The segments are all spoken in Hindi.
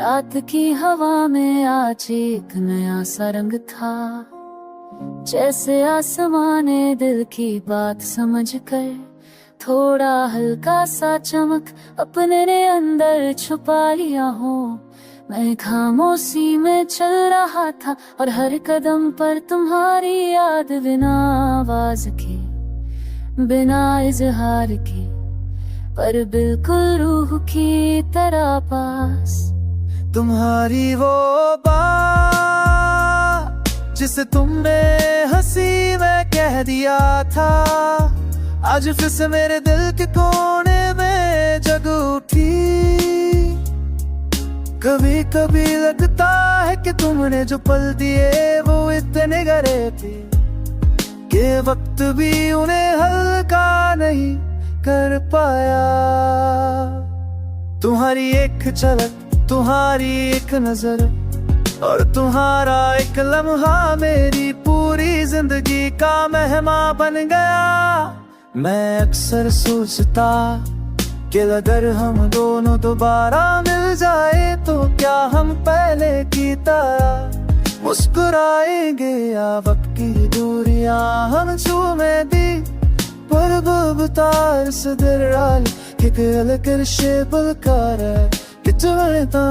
रात की हवा में आज एक नया सा रंग था, जैसे आसमां ने दिल की बात समझ कर थोड़ा हल्का सा चमक अपने ने अंदर छुपा लिया हो। मैं खामोशी में चल रहा था और हर कदम पर तुम्हारी याद, बिना आवाज के बिना इजहार के, पर बिल्कुल रूह की तरह पास। तुम्हारी वो बात जिसे तुमने हंसी में कह दिया था, आज फिर से मेरे दिल के कोने में जग उठी। कभी कभी लगता है कि तुमने जो पल दिए वो इतने गहरे थे कि वक्त भी उन्हें हल्का नहीं कर पाया। तुम्हारी एक झलक, तुम्हारी एक नजर और तुम्हारा एक लम्हा मेरी पूरी जिंदगी का मेहमान बन गया। मैं अक्सर सोचता कि अगर हम दोनों दोबारा मिल जाए तो क्या हम पहले की तरह मुस्कुराएंगे, या वक्त की दूरियां हम चूमेंगी। पर बबतार से दराल एक अलग शेबल कर कि चलता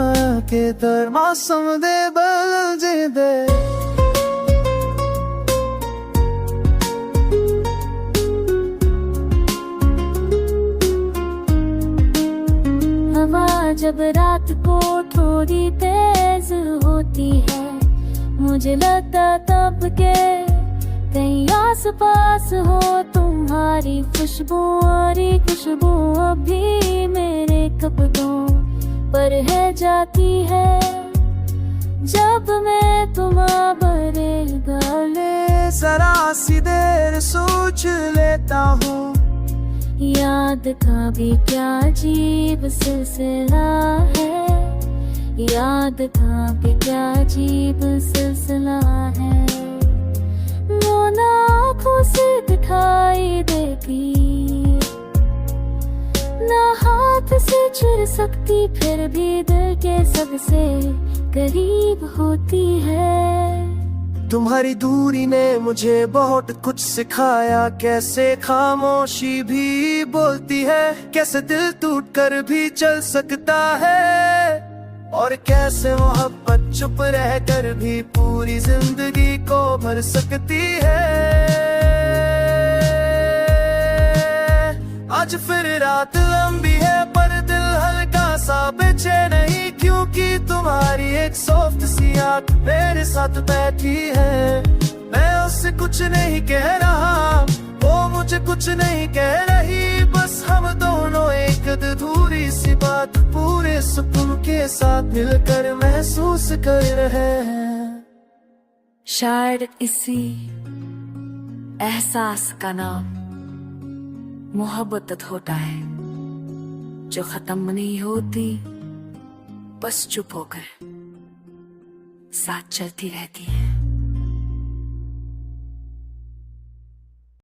के दर मौसम दे बदल जे दे। हवा जब रात को थोड़ी तेज होती है, मुझे लगता तब के कहीं आस पास हो तुम्हारी खुशबू, और ये खुशबू अभी मेरे कपड़ों पर है जाती है। जब मैं तुम्हारे गले जरा सी देर सोच लेता हूँ, याद का भी क्या अजीब सिलसिला है, याद का भी क्या अजीब सिलसिला है। वो ना आँखों से दिखाई देती, ना हाथ से छू सकती, फिर भी दिल के सबसे करीब होती है। तुम्हारी दूरी ने मुझे बहुत कुछ सिखाया, कैसे खामोशी भी बोलती है, कैसे दिल टूट कर भी चल सकता है, और कैसे मोहब्बत चुप रह कर भी पूरी जिंदगी को भर सकती है। आज फिर रात लंबी है पर दिल हल्का सा बेचैन नहीं, क्योंकि तुम्हारी एक सॉफ्ट सी आँख मेरे साथ बैठी है। मैं उससे कुछ नहीं कह रहा, वो मुझे कुछ नहीं कह रही, बस हम दोनों एक अधूरी सी बात पूरे सुकून के साथ मिलकर महसूस कर रहे हैं। शायद इसी एहसास का नाम मोहब्बत होता है, जो खत्म नहीं होती, बस चुप होकर साथ चलती रहती है।